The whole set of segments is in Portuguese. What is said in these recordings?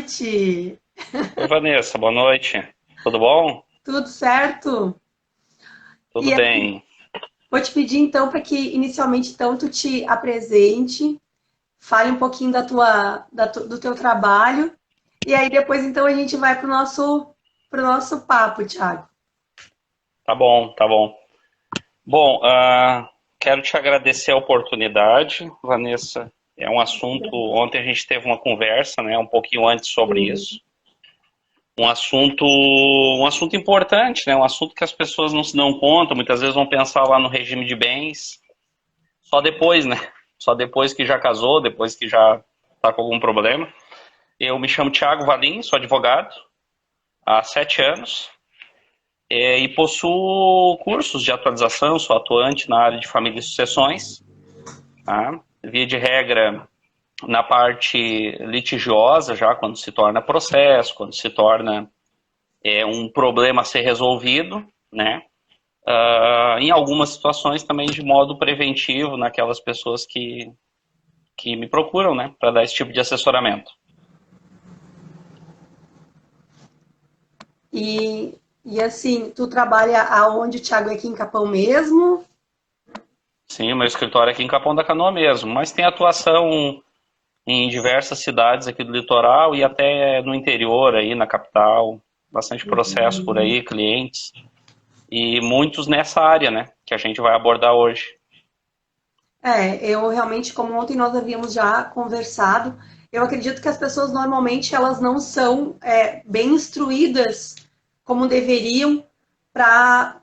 noite. Oi, Vanessa, boa noite. Tudo bom? Tudo certo? Tudo E aí, bem. vou te pedir então para que inicialmente então tu te apresente, fale um pouquinho do teu trabalho e aí depois então a gente vai pro nosso papo, Thiago. Tá bom, tá bom. Bom, quero te agradecer a oportunidade, Vanessa. É um assunto. Ontem a gente teve uma conversa, né, um pouquinho antes sobre Sim. isso. Um assunto importante, né? Um assunto que as pessoas não se dão conta. Muitas vezes vão pensar lá no regime de bens só depois, né? Só depois que já casou, depois que já está com algum problema. Eu me chamo Thiago Valim, sou advogado há 7 anos. E possuo cursos de atualização, sou atuante na área de família e sucessões, tá? Via de regra, na parte litigiosa, já quando se torna processo, quando se torna um problema a ser resolvido, né? Em algumas situações também de modo preventivo, naquelas pessoas que me procuram, né, para dar esse tipo de assessoramento. E assim, tu trabalha aonde, Thiago, é aqui em Capão mesmo? Sim, o meu escritório é aqui em Capão da Canoa mesmo, mas tem atuação em diversas cidades aqui do litoral e até no interior, aí na capital. Bastante processo por aí, clientes. E muitos nessa área, né? Que a gente vai abordar hoje. Eu realmente, como ontem nós havíamos já conversado, eu acredito que as pessoas normalmente elas não são bem instruídas como deveriam para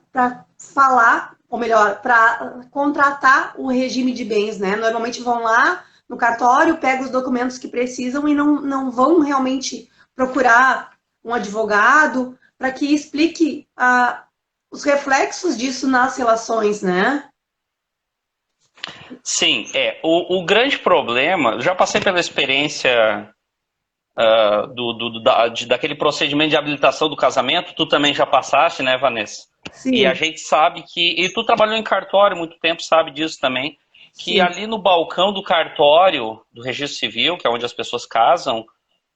falar, ou melhor, para contratar o regime de bens, né? Normalmente vão lá no cartório, pegam os documentos que precisam e não vão realmente procurar um advogado para que explique os reflexos disso nas relações, né? Sim, o grande problema, já passei pela experiência daquele procedimento de habilitação do casamento, tu também já passaste, né, Vanessa? E a Sim, gente sabe que, e tu trabalhou em cartório muito tempo, sabe disso também, que sim. ali no balcão do cartório, do registro civil, que é onde as pessoas casam,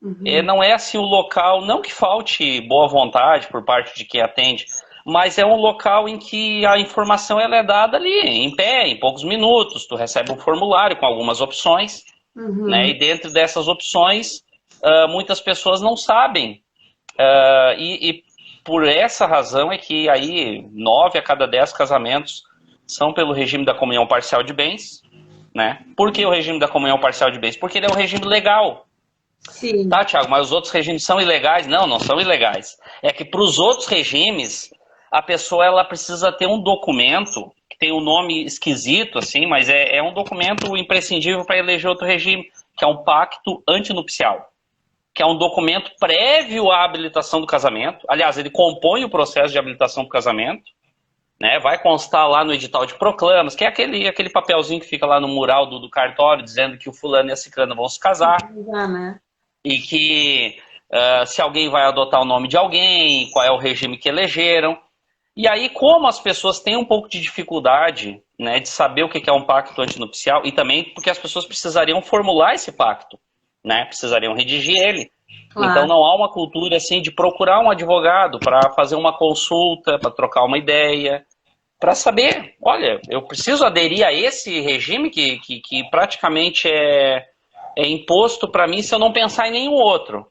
Uhum. não é assim o local, não que falte boa vontade por parte de quem atende, mas é um local em que a informação ela é dada ali, em pé, em poucos minutos. Tu recebe um formulário com algumas opções, né? Uhum. E dentro dessas opções, muitas pessoas não sabem. E por essa razão é que aí 9 a cada 10 casamentos são pelo regime da comunhão parcial de bens, né? Por que o regime da comunhão parcial de bens? Porque ele é um regime legal. Sim. Tá, Thiago, mas os outros regimes são ilegais? Não, não são ilegais. É que para os outros regimes, a pessoa ela precisa ter um documento que tem um nome esquisito, assim, mas é um documento imprescindível para eleger outro regime, que é um pacto antinupcial, que é um documento prévio à habilitação do casamento. Aliás, ele compõe o processo de habilitação do casamento, né? Vai constar lá no edital de proclamas, que é aquele papelzinho que fica lá no mural do cartório, dizendo que o fulano e a ciclana vão se casar Já, né? e que se alguém vai adotar o nome de alguém, qual é o regime que elegeram. E aí, como as pessoas têm um pouco de dificuldade, né, de saber o que é um pacto antinupcial, e também porque as pessoas precisariam formular esse pacto, né, precisariam redigir ele. Então Claro. não há uma cultura assim de procurar um advogado para fazer uma consulta, para trocar uma ideia, para saber, olha, eu preciso aderir a esse regime que praticamente é imposto para mim se eu não pensar em nenhum outro.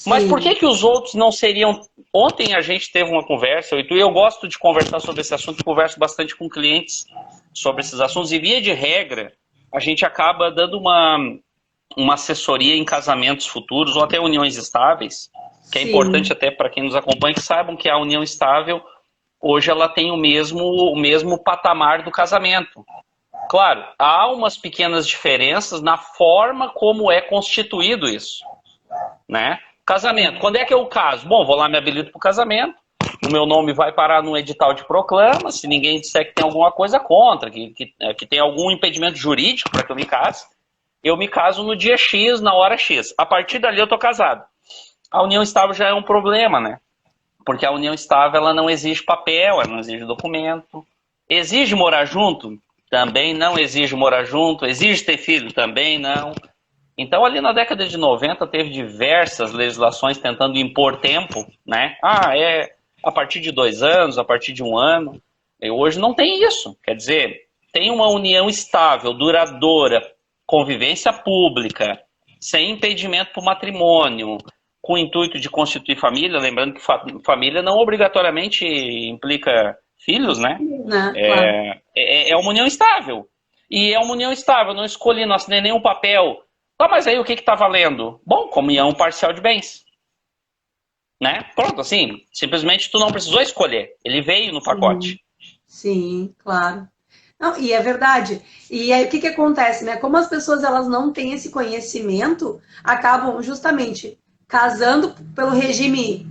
Mas por Sim. que os outros não seriam... Ontem a gente teve uma conversa, e eu gosto de conversar sobre esse assunto, converso bastante com clientes sobre esses assuntos, e via de regra, a gente acaba dando uma assessoria em casamentos futuros, ou até uniões estáveis, que é importante Sim. até para quem nos acompanha, que saibam que a união estável, hoje ela tem o mesmo patamar do casamento. Claro, há umas pequenas diferenças na forma como é constituído isso, né? Casamento, quando é que eu caso? Bom, vou lá, me habilito para o casamento, o meu nome vai parar no edital de proclama, se ninguém disser que tem alguma coisa contra, que tem algum impedimento jurídico para que eu me caso no dia X, na hora X. A partir dali eu estou casado. A união estável já é um problema, né? Porque a união estável ela não exige papel, ela não exige documento. Exige morar junto? Também não exige morar junto. Exige ter filho? Também não. Então, ali na década de 90, teve diversas legislações tentando impor tempo, né? É a partir de 2 anos, a partir de 1 ano. E hoje não tem isso. Quer dizer, tem uma união estável, duradoura, convivência pública, sem impedimento para o matrimônio, com o intuito de constituir família, lembrando que família não obrigatoriamente implica filhos, né? Claro. É uma união estável. E é uma união estável, não escolhi, não assinei nenhum papel. Mas aí o que está valendo? Bom, comunhão parcial de bens. Né? Pronto, assim, simplesmente tu não precisou escolher. Ele veio no pacote. Sim, claro. Não, e é verdade. E aí o que acontece, né? Como as pessoas elas não têm esse conhecimento, acabam justamente casando pelo regime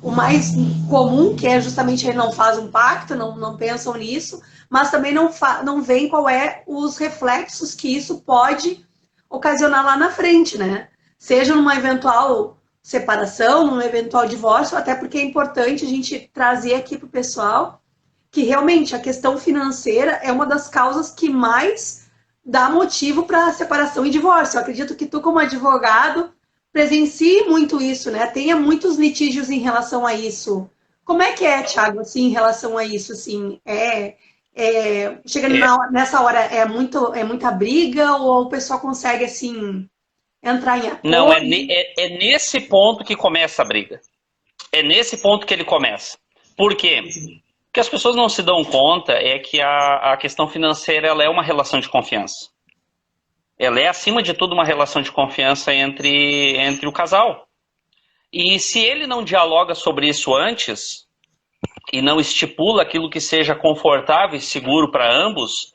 o mais comum, que é justamente ele não faz um pacto, não pensam nisso, mas também não veem qual é os reflexos que isso pode ocasionar lá na frente, né? Seja numa eventual separação, num eventual divórcio, até porque é importante a gente trazer aqui para o pessoal que realmente a questão financeira é uma das causas que mais dá motivo para separação e divórcio. Eu acredito que tu, como advogado, presencie muito isso, né? Tenha muitos litígios em relação a isso. Como é que é, Thiago, assim, em relação a isso, assim? Chega nessa hora, é muita briga ou o pessoal consegue, assim, entrar em acordo? Não, é nesse ponto que começa a briga. É nesse ponto que ele começa. Por quê? O que as pessoas não se dão conta é que a questão financeira ela é uma relação de confiança. Ela é, acima de tudo, uma relação de confiança entre o casal. E se ele não dialoga sobre isso antes, e não estipula aquilo que seja confortável e seguro para ambos,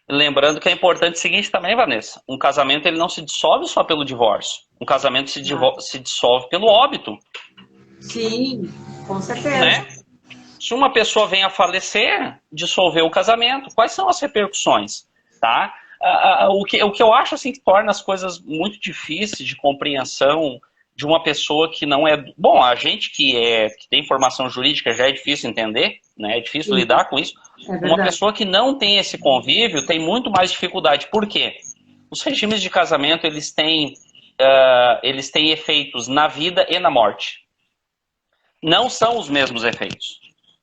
lembrando que é importante o seguinte também, Vanessa, um casamento ele não se dissolve só pelo divórcio. Um casamento se dissolve pelo óbito. Sim, com certeza. Né? Se uma pessoa vem a falecer, dissolver o casamento, quais são as repercussões? Tá? O que eu acho assim, que torna as coisas muito difíceis de compreensão de uma pessoa que não é... Bom, a gente que tem formação jurídica já é difícil entender, né? É difícil lidar com isso. Uma pessoa que não tem esse convívio tem muito mais dificuldade. Por quê? Os regimes de casamento eles têm efeitos na vida e na morte. Não são os mesmos efeitos.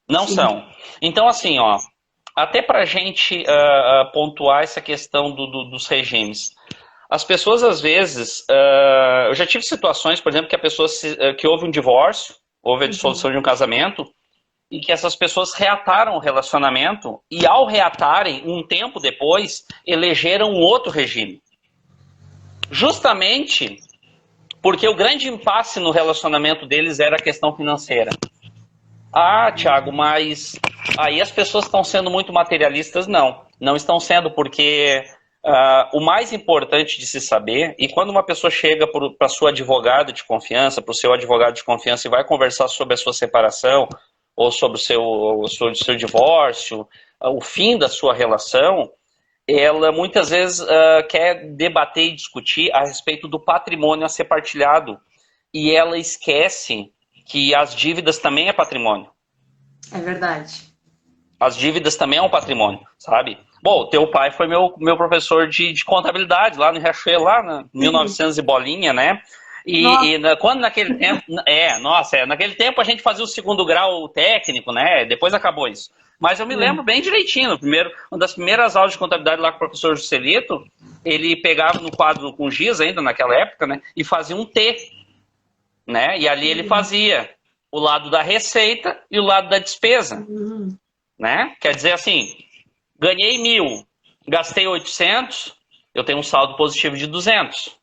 Não são. Então, assim, ó, até para a gente pontuar essa questão dos regimes. As pessoas, às vezes... eu já tive situações, por exemplo, que a pessoa que houve um divórcio, houve a dissolução de um casamento, e que essas pessoas reataram o relacionamento, e ao reatarem, um tempo depois, elegeram um outro regime. Justamente porque o grande impasse no relacionamento deles era a questão financeira. Thiago, mas aí as pessoas estão sendo muito materialistas? Não estão sendo, porque o mais importante de se saber, e quando uma pessoa chega para sua advogada de confiança, para o seu advogado de confiança e vai conversar sobre a sua separação, ou sobre o seu divórcio, o fim da sua relação, ela muitas vezes quer debater e discutir a respeito do patrimônio a ser partilhado, e ela esquece que as dívidas também é patrimônio. É verdade. As dívidas também é um patrimônio, sabe? Bom, teu pai foi meu professor de contabilidade lá no Riachuelo, lá em 1900 e bolinha, né? Quando naquele tempo... naquele tempo a gente fazia o 2º grau técnico, né? Depois acabou isso. Mas eu me lembro bem direitinho. Uma das primeiras aulas de contabilidade lá com o professor Juscelito, ele pegava no quadro com giz ainda naquela época, né? E fazia um T. Né? E ali ele fazia o lado da receita e o lado da despesa. Né? Quer dizer assim, ganhei 1.000, gastei 800, eu tenho um saldo positivo de 200.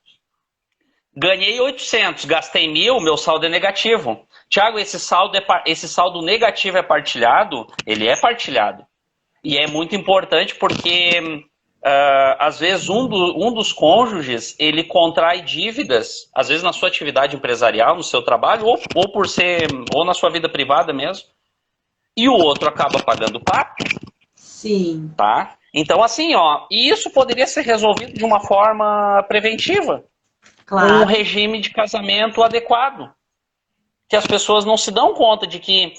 Ganhei 800, gastei 1.000, meu saldo é negativo. Tiago, esse saldo negativo é partilhado? Ele é partilhado. E é muito importante porque... às vezes um dos cônjuges ele contrai dívidas, às vezes na sua atividade empresarial, no seu trabalho, ou na sua vida privada mesmo, e o outro acaba pagando o pato. Sim. Tá? Então, assim, ó, e isso poderia ser resolvido de uma forma preventiva, com um regime de casamento adequado, que as pessoas não se dão conta de que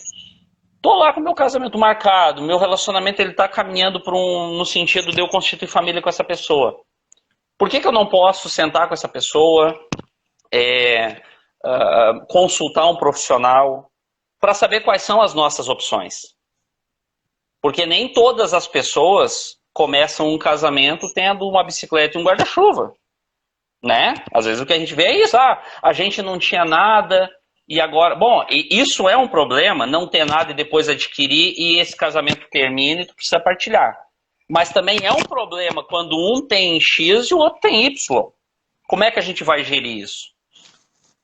tô lá com o meu casamento marcado, meu relacionamento ele tá caminhando no sentido de eu constituir família com essa pessoa. Por que eu não posso sentar com essa pessoa, consultar um profissional para saber quais são as nossas opções? Porque nem todas as pessoas começam um casamento tendo uma bicicleta e um guarda-chuva, né? Às vezes o que a gente vê é isso, a gente não tinha nada e agora... Bom, isso é um problema, não ter nada e depois adquirir e esse casamento termina e tu precisa partilhar. Mas também é um problema quando um tem X e o outro tem Y. Como é que a gente vai gerir isso?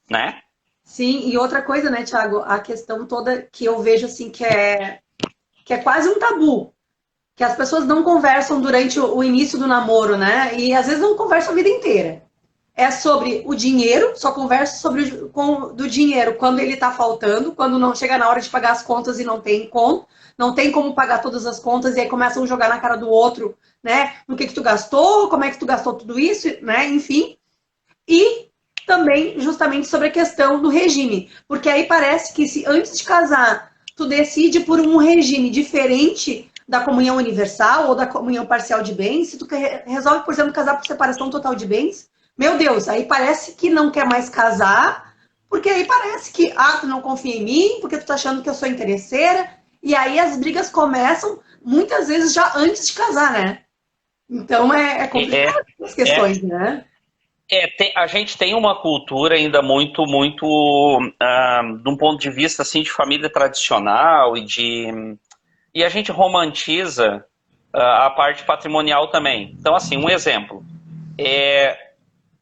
Né? Sim, e outra coisa, né, Thiago, a questão toda que eu vejo assim que é quase um tabu, que as pessoas não conversam durante o início do namoro, né? E às vezes não conversam a vida inteira. É sobre o dinheiro, só conversa sobre do dinheiro quando ele tá faltando, quando não chega na hora de pagar as contas e não tem como pagar todas as contas, e aí começam a jogar na cara do outro, né? No que tu gastou, como é que tu gastou tudo isso, né? Enfim. E também justamente sobre a questão do regime. Porque aí parece que se antes de casar tu decide por um regime diferente da comunhão universal ou da comunhão parcial de bens, se tu resolve, por exemplo, casar por separação total de bens, meu Deus, aí parece que não quer mais casar, porque aí parece que, tu não confia em mim, porque tu tá achando que eu sou interesseira, e aí as brigas começam muitas vezes já antes de casar, né? Então é complicado as questões, né? A gente tem uma cultura ainda muito, de um ponto de vista assim, de família tradicional e a gente romantiza a parte patrimonial também. Então, assim, um exemplo.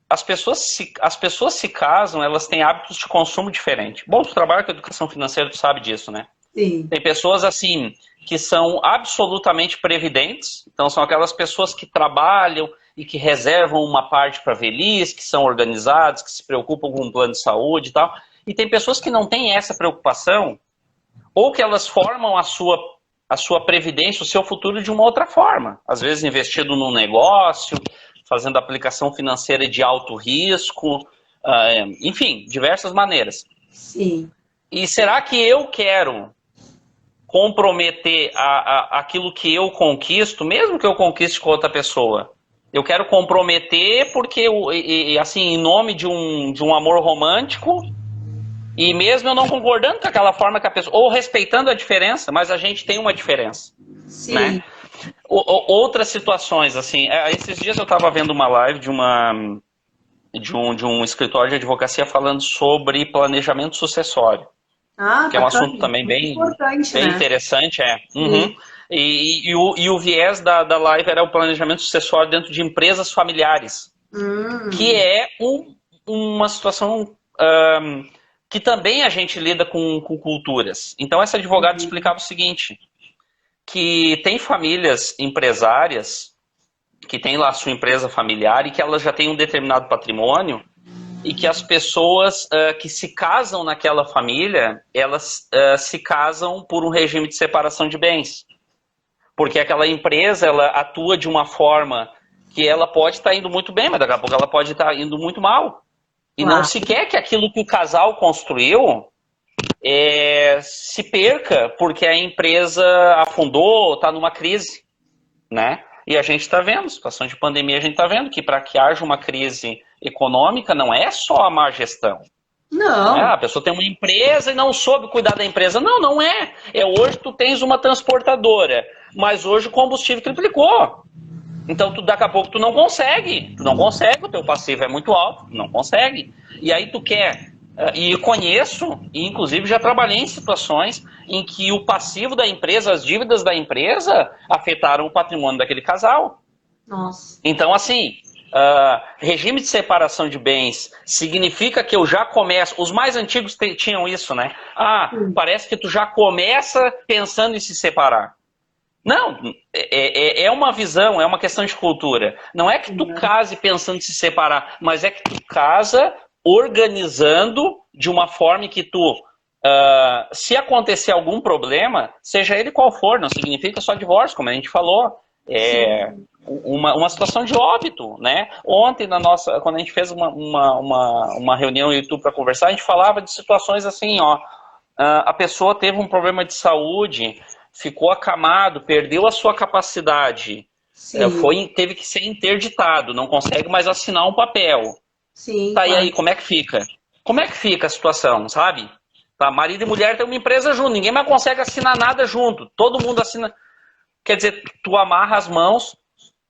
As pessoas se casam, elas têm hábitos de consumo diferentes. Bom, tu trabalha com educação financeira, tu sabe disso, né? Sim. Tem pessoas, assim, que são absolutamente previdentes. Então, são aquelas pessoas que trabalham e que reservam uma parte para velhice, que são organizados, que se preocupam com um plano de saúde e tal. E tem pessoas que não têm essa preocupação, ou que elas formam a sua previdência, o seu futuro de uma outra forma. Às vezes investido num negócio, fazendo aplicação financeira de alto risco, enfim, diversas maneiras. Sim. E será que eu quero comprometer aquilo que eu conquisto, mesmo que eu conquiste com outra pessoa? Eu quero comprometer porque, assim, em nome de um amor romântico, e mesmo eu não concordando com aquela forma que a pessoa... Ou respeitando a diferença, mas a gente tem uma diferença. Sim. Né? Outras situações, assim... Esses dias eu estava vendo uma live de um escritório de advocacia falando sobre planejamento sucessório. Que é um assunto também bem interessante. Uhum. E o viés da live era o planejamento sucessório dentro de empresas familiares. Que é uma situação... que também a gente lida com culturas. Então, essa advogada explicava o seguinte, que tem famílias empresárias que têm lá a sua empresa familiar e que elas já têm um determinado patrimônio e que as pessoas que se casam naquela família, elas se casam por um regime de separação de bens. Porque aquela empresa, ela atua de uma forma que ela pode estar indo muito bem, mas daqui a pouco ela pode estar indo muito mal. E não se quer que aquilo que o casal construiu se perca porque a empresa afundou, está numa crise, né? E a gente está vendo, situação de pandemia, a gente está vendo que para que haja uma crise econômica não é só a má gestão. Não. A pessoa tem uma empresa e não soube cuidar da empresa. Não é. Hoje tu tens uma transportadora, mas hoje o combustível triplicou. Então, daqui a pouco tu não consegue, o teu passivo é muito alto, tu não consegue. E aí tu quer, e eu conheço, e inclusive já trabalhei em situações em que o passivo da empresa, as dívidas da empresa, afetaram o patrimônio daquele casal. Nossa. Então, assim, regime de separação de bens significa que eu já começo, os mais antigos tinham isso, né? Parece que tu já começa pensando em se separar. Não, é uma visão, é uma questão de cultura. Não é que tu case pensando em se separar, mas é que tu casa organizando de uma forma que tu, se acontecer algum problema, seja ele qual for, não significa só divórcio, como a gente falou. Uma situação de óbito, né? Ontem, quando a gente fez uma reunião no YouTube para conversar, a gente falava de situações assim, a pessoa teve um problema de saúde, ficou acamado, perdeu a sua capacidade Sim, teve que ser interditado, não consegue mais assinar um papel. sim, Tá, e claro. aí, como é que fica? Como é que fica a situação, sabe? Tá, marido e mulher têm uma empresa junto, ninguém mais consegue assinar nada junto, todo mundo assina. Quer dizer, tu amarra as mãos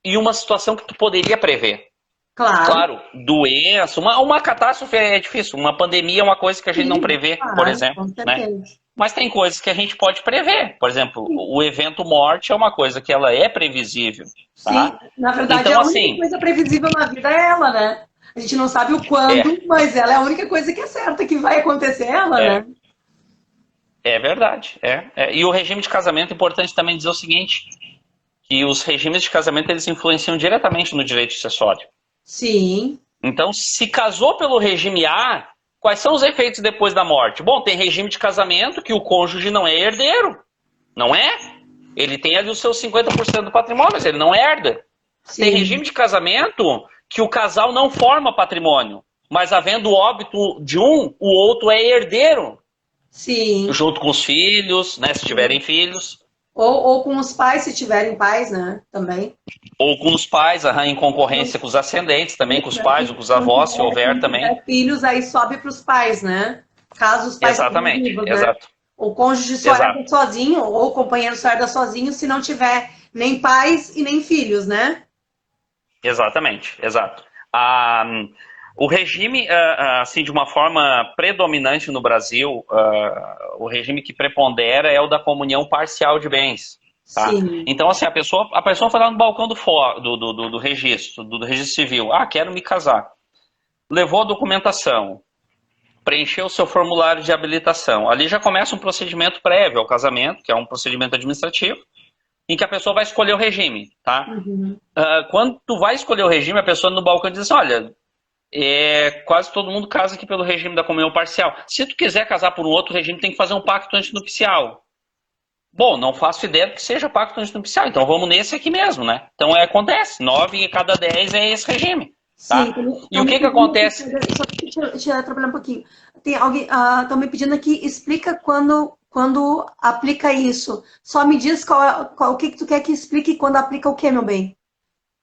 e uma situação que tu poderia prever. Claro, Claro, doença, uma catástrofe é difícil, uma pandemia é uma coisa que a gente não sim, prevê, por claro, exemplo, com né? certeza. Mas tem coisas que a gente pode prever. Por exemplo, o evento morte é uma coisa que ela é previsível, Sim, tá? na verdade, Então, a única assim, coisa previsível na vida é ela, né? A gente não sabe o é, quando, mas ela é a única coisa que é certa que vai acontecer ela, é, né? é verdade. E o regime de casamento é importante também dizer o seguinte, que os regimes de casamento eles influenciam diretamente no direito sucessório. Sim, Então, se casou pelo regime A, quais são os efeitos depois da morte? Bom, tem regime de casamento que o cônjuge não é herdeiro, não é? Ele tem ali os seus 50% do patrimônio, mas ele não herda. Tem sim, regime de casamento que o casal não forma patrimônio, mas havendo o óbito de um, o outro é herdeiro, sim. junto com os filhos, né, se tiverem filhos, Ou com os pais, se tiverem pais, né? Também. ou com os pais, em Não, concorrência com os ascendentes, também com os pais ou com os avós, se se houver não também. tiver filhos, aí sobe para os pais, né? Caso os pais sejam Exatamente, vivos, né? exato, O cônjuge só herda exato. sozinho, ou o companheiro só herda sozinho, se não tiver nem pais e nem filhos, né? Exatamente, exato. O regime, assim, de uma forma predominante no Brasil, o regime que prepondera é o da comunhão parcial de bens. Tá? Sim, Então, assim, a pessoa foi lá no balcão do registro, do registro civil. Ah, quero me casar. Levou a documentação, preencheu o seu formulário de habilitação. Ali já começa um procedimento prévio ao casamento, que é um procedimento administrativo, em que a pessoa vai escolher o regime, tá? uhum. Quando tu vai escolher o regime, a pessoa no balcão diz assim, olha, quase todo mundo casa aqui pelo regime da comunhão parcial. Se tu quiser casar por um outro regime, tem que fazer um pacto antinupcial. Bom, não faço ideia do que seja pacto antinupcial, então vamos nesse aqui mesmo, né? Então acontece, 9 em cada 10 é esse regime, Sim, tá? E estão o me que pedindo aqui, acontece? só te atrapalhar um pouquinho. Tem alguém, estão me pedindo aqui, explica quando aplica isso. Só me diz o que tu quer que explique quando aplica o quê, meu bem?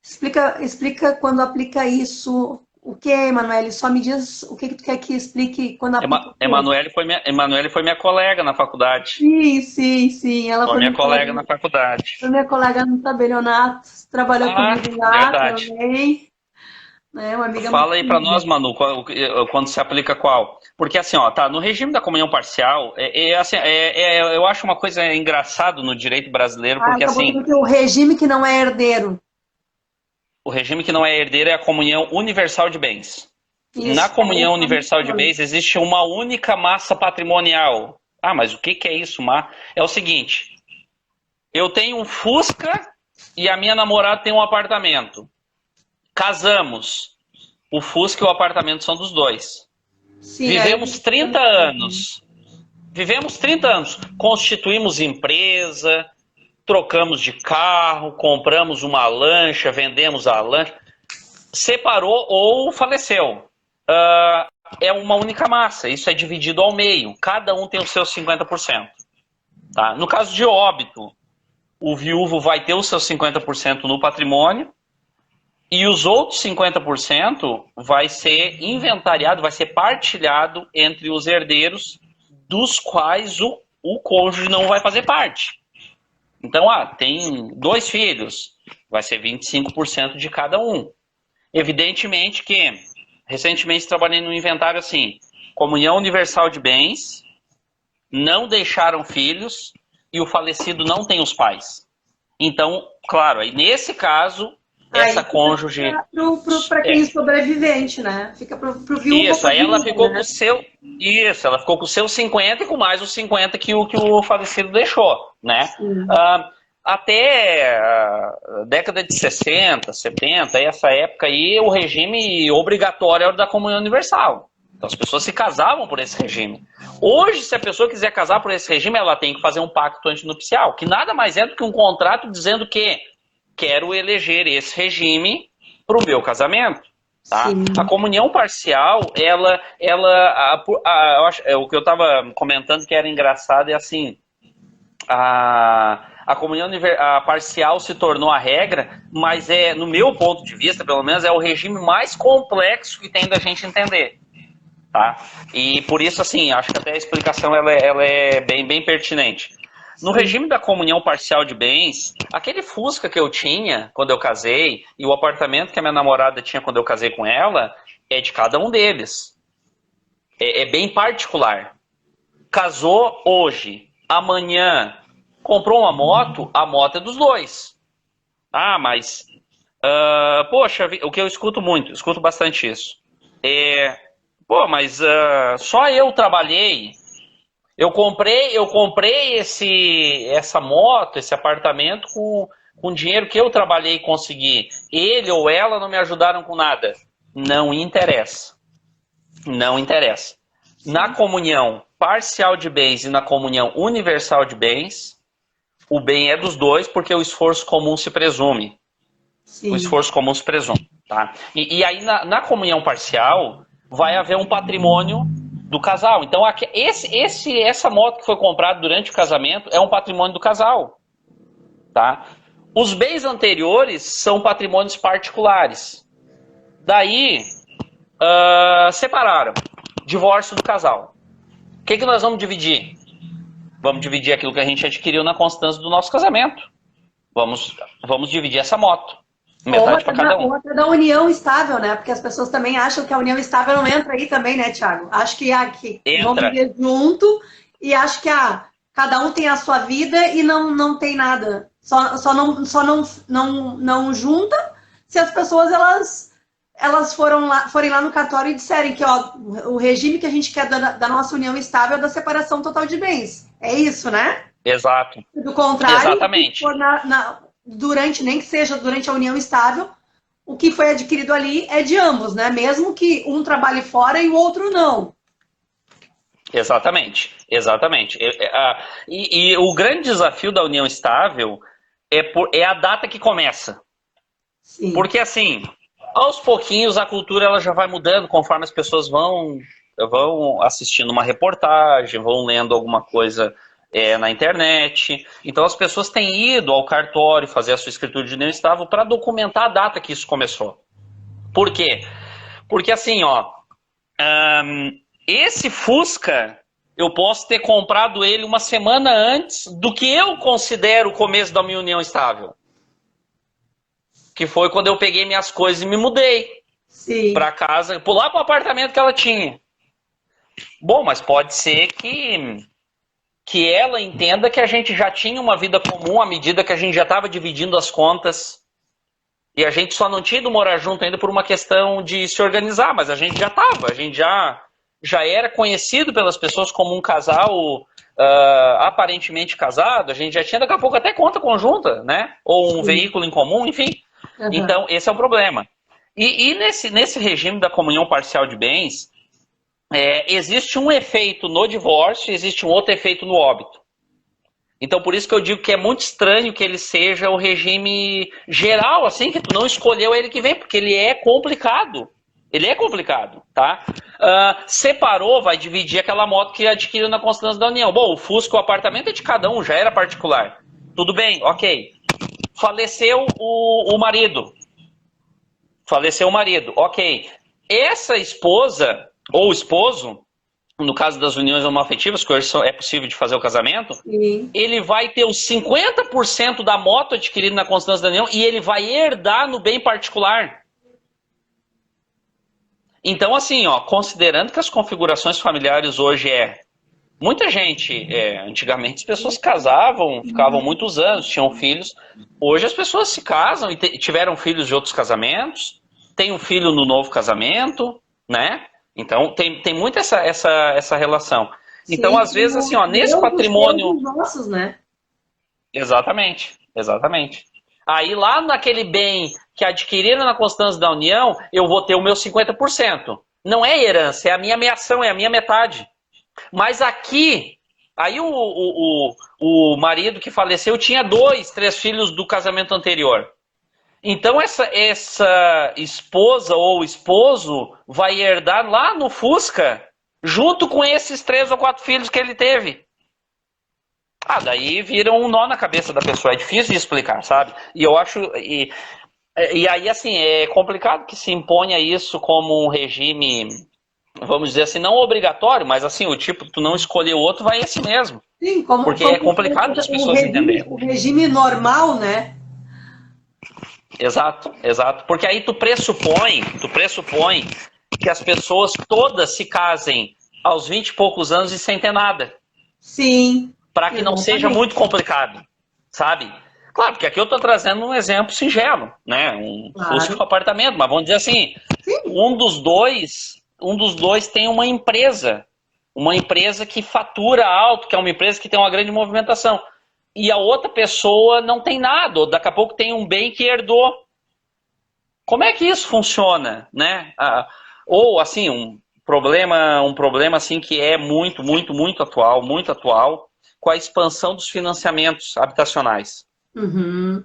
Explica quando aplica isso. O que, Emanuele? Só me diz o que tu quer que explique quando aplica o quê? Emanuele foi minha colega na faculdade. Sim, sim, sim. Ela Foi minha colega na foi faculdade. minha colega no tabelionato, trabalhou Ah, comigo lá verdade. também, né? Uma amiga muito Fala aí para querida. nós, Manu, quando se aplica qual? Porque assim, ó, tá, no regime da comunhão parcial, assim, eu acho uma coisa engraçado no direito brasileiro, Ah, porque acabou assim, botando aqui o regime que não é herdeiro. o regime que não é herdeiro é a comunhão universal de bens. Na Isso, é comunhão essa universal de questão. bens existe uma única massa patrimonial. Ah, mas o que é isso, Má? É o seguinte, eu tenho um Fusca e a minha namorada tem um apartamento. Casamos. O Fusca e o apartamento são dos dois. Sim, aí. Vivemos 30 anos. Vivemos 30 anos. Constituímos empresa, trocamos de carro, compramos uma lancha, vendemos a lancha. Separou ou faleceu. É uma única massa. Isso é dividido ao meio. Cada um tem os seus 50%. Tá? No caso de óbito, o viúvo vai ter os seus 50% no patrimônio e os outros 50% vai ser inventariado, vai ser partilhado entre os herdeiros, dos quais o cônjuge não vai fazer parte. Então, tem 2 filhos, vai ser 25% de cada um. Evidentemente que, recentemente trabalhei no inventário assim, comunhão universal de bens, não deixaram filhos e o falecido não tem os pais. Então, claro, aí nesse caso, Aí essa fica cônjuge para quem é sobrevivente, né? Fica pro viúvo ou Isso, pra aí ela viúva, ficou com o né? seu. Isso, ela ficou com o seu 50 e com mais os 50 que o falecido deixou, né? Sim. Até a década de 60, 70, essa época aí, o regime obrigatório era o da comunhão universal. Então as pessoas se casavam por esse regime. Hoje, se a pessoa quiser casar por esse regime, ela tem que fazer um pacto antinupcial, que nada mais é do que um contrato dizendo que quero eleger esse regime para o meu casamento. Tá? A Sim. comunhão parcial, eu acho, o que eu estava comentando que era engraçado é assim, a comunhão parcial se tornou a regra, mas no meu ponto de vista, pelo menos, é o regime mais complexo que tem da gente entender. Tá? E por isso, assim, acho que até a explicação ela é bem pertinente. No regime da comunhão parcial de bens, aquele Fusca que eu tinha quando eu casei e o apartamento que a minha namorada tinha quando eu casei com ela é de cada um deles. É bem particular. Casou hoje, amanhã comprou uma moto, a moto é dos dois. Mas poxa, o que eu escuto bastante isso. Mas só eu trabalhei. Eu comprei essa moto, esse apartamento com dinheiro que eu trabalhei e consegui. Ele ou ela não me ajudaram com nada. Não interessa. Não interessa. Na comunhão parcial de bens e na comunhão universal de bens, o bem é dos dois porque o esforço comum se presume. Sim. O esforço comum se presume. Tá? E aí na comunhão parcial vai haver um patrimônio do casal. Então, essa moto que foi comprada durante o casamento é um patrimônio do casal. Tá? Os bens anteriores são patrimônios particulares. Daí, separaram. Divórcio do casal. O que nós vamos dividir? Vamos dividir aquilo que a gente adquiriu na constância do nosso casamento. Vamos dividir essa moto. Metade para cada um. Outra da união estável, né? Porque as pessoas também acham que a união estável não entra aí também, né, Thiago? Acho que vão viver junto e acho que cada um tem a sua vida e não tem nada. Só não junta se as pessoas elas forem lá no cartório e disserem que o regime que a gente quer da nossa união estável é da separação total de bens. É isso, né? Exato. Do contrário, exatamente. Se for nem que seja durante a união estável, o que foi adquirido ali é de ambos, né? Mesmo que um trabalhe fora e o outro não. Exatamente. E o grande desafio da união estável é a data que começa. Sim. Porque assim, aos pouquinhos a cultura ela já vai mudando conforme as pessoas vão assistindo uma reportagem, vão lendo alguma coisa na internet. Então as pessoas têm ido ao cartório fazer a sua escritura de união estável para documentar a data que isso começou. Por quê? Porque assim, esse Fusca, eu posso ter comprado ele uma semana antes do que eu considero o começo da minha união estável. Que foi quando eu peguei minhas coisas e me mudei para casa, pular para o apartamento que ela tinha. Bom, mas pode ser que ela entenda que a gente já tinha uma vida comum à medida que a gente já estava dividindo as contas e a gente só não tinha ido morar junto ainda por uma questão de se organizar, mas a gente já estava, a gente já era conhecido pelas pessoas como um casal aparentemente casado, a gente já tinha daqui a pouco até conta conjunta, né? Ou um veículo em comum, enfim. Uhum. Então, esse é o problema. E nesse regime da comunhão parcial de bens, existe um efeito no divórcio e existe um outro efeito no óbito. Então, por isso que eu digo que é muito estranho que ele seja o regime geral, assim, que tu não escolheu ele que vem, porque ele é complicado. Ele é complicado, tá? Separou, vai dividir aquela moto que adquiriu na constância da união. Bom, o Fusca, o apartamento é de cada um, já era particular. Tudo bem, ok. Faleceu o marido. Ok. Essa esposa ou esposo, no caso das uniões homoafetivas, que hoje é possível de fazer o casamento, ele vai ter os 50% da moto adquirida na constância da união e ele vai herdar no bem particular. Então, assim, considerando que as configurações familiares hoje muita gente, antigamente as pessoas casavam, ficavam muitos anos, tinham filhos. Hoje as pessoas se casam e tiveram filhos de outros casamentos, tem um filho no novo casamento, né? Então tem muito essa relação. Sim, então, às vezes, assim, nesse patrimônio... nossos, né? Exatamente. Aí lá naquele bem que adquiriram na constância da união, eu vou ter o meu 50%. Não é herança, é a minha meação, é a minha metade. Mas aqui, aí o marido que faleceu tinha 2, 3 filhos do casamento anterior. Então essa esposa ou esposo vai herdar lá no Fusca, junto com esses 3 ou 4 filhos que ele teve. Daí vira um nó na cabeça da pessoa, é difícil de explicar, sabe? E eu acho, e aí assim, é complicado que se imponha isso como um regime, vamos dizer assim, não obrigatório, mas assim, o tipo, tu não escolher o outro, vai esse mesmo. Sim, Porque é complicado das pessoas entenderem. o regime normal, né? Exato, exato. Porque aí tu pressupõe que as pessoas todas se casem aos 20 e poucos anos e sem ter nada. Sim. Para que não seja muito complicado, sabe? Claro, porque aqui eu estou trazendo um exemplo singelo, né? Um rústico apartamento, mas vamos dizer assim, sim, um dos dois tem uma empresa que fatura alto, que é uma empresa que tem uma grande movimentação. E a outra pessoa não tem nada, ou daqui a pouco tem um bem que herdou. Como é que isso funciona, né? Ou assim, um problema assim que é muito atual, com a expansão dos financiamentos habitacionais. Uhum.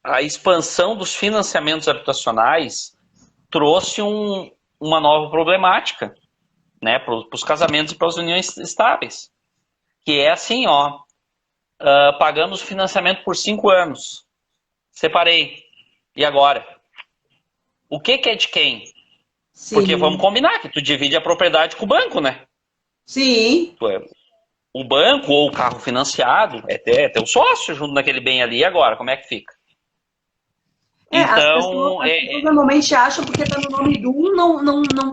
A expansão dos financiamentos habitacionais trouxe uma nova problemática, né, para os casamentos e para as uniões estáveis. Que é assim, pagamos o financiamento por 5 anos. Separei. E agora? O que é de quem? Sim. Porque vamos combinar que tu divide a propriedade com o banco, né? Sim. O banco ou o carro financiado é teu sócio junto naquele bem ali. E agora, como é que fica? Então, as pessoas normalmente acham porque está no nome de um,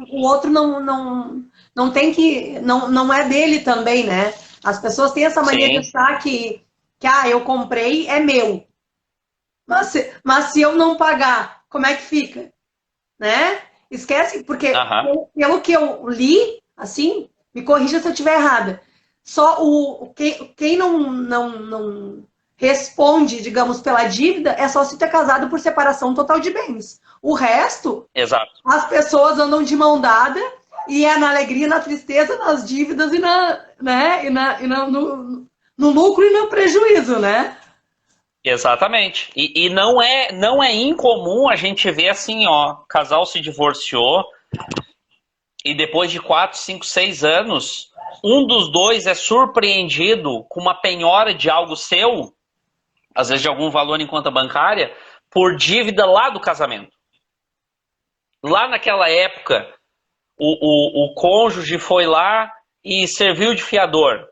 o outro não tem que. Não é dele também, né? As pessoas têm essa mania de achar que eu comprei, é meu. Mas se eu não pagar, como é que fica? Né? Esquece, porque pelo que eu li, assim, me corrija se eu estiver errada. Só quem não responde, digamos, pela dívida é só se ter casado por separação total de bens. O resto, exato, as pessoas andam de mão dada e é na alegria, na tristeza, nas dívidas e no lucro e no prejuízo, né? Exatamente. E não é incomum a gente ver assim, casal se divorciou e depois de 4, 5, 6 anos, um dos dois é surpreendido com uma penhora de algo seu, às vezes de algum valor em conta bancária, por dívida lá do casamento. Lá naquela época, o cônjuge foi lá e serviu de fiador.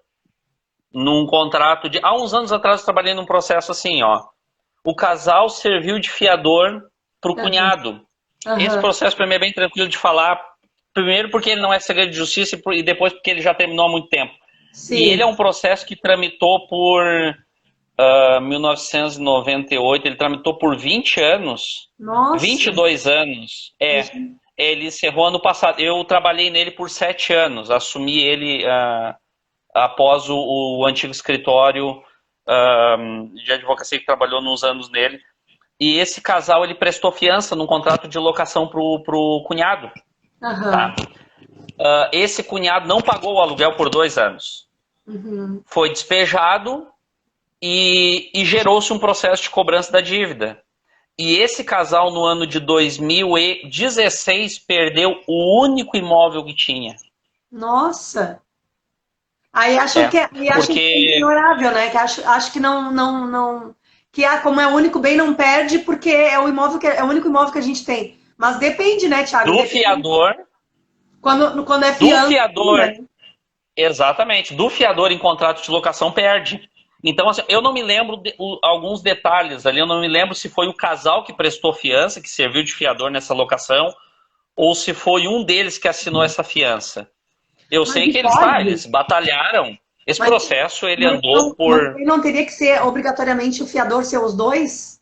Num contrato de... Há uns anos atrás eu trabalhei num processo assim, O casal serviu de fiador pro cunhado. Esse processo para mim é bem tranquilo de falar. Primeiro porque ele não é segredo de justiça e depois porque ele já terminou há muito tempo. Sim. E ele é um processo que tramitou por 1998, ele tramitou por 20 anos. Nossa. 22 anos. Ele encerrou ano passado. Eu trabalhei nele por 7 anos. Assumi ele... após o antigo escritório de advocacia que trabalhou nos anos nele. E esse casal, ele prestou fiança num contrato de locação pro cunhado. Tá? Esse cunhado não pagou o aluguel por 2 anos. Foi despejado e gerou-se um processo de cobrança da dívida. E esse casal, no ano de 2016, perdeu o único imóvel que tinha. Nossa! Aí acham que é ignorável, né? Que acho que não que como é o único bem não perde porque é o único imóvel que a gente tem. Mas depende, né, Thiago? Do fiador. Quando é fiança. Do fiador. Né? Exatamente. Do fiador em contrato de locação perde. Então, assim, eu não me lembro alguns detalhes ali. Eu não me lembro se foi o casal que prestou fiança, que serviu de fiador nessa locação, ou se foi um deles que assinou essa fiança. Eu sei que eles batalharam. Esse processo, ele andou por... Não teria que ser obrigatoriamente o fiador ser os dois?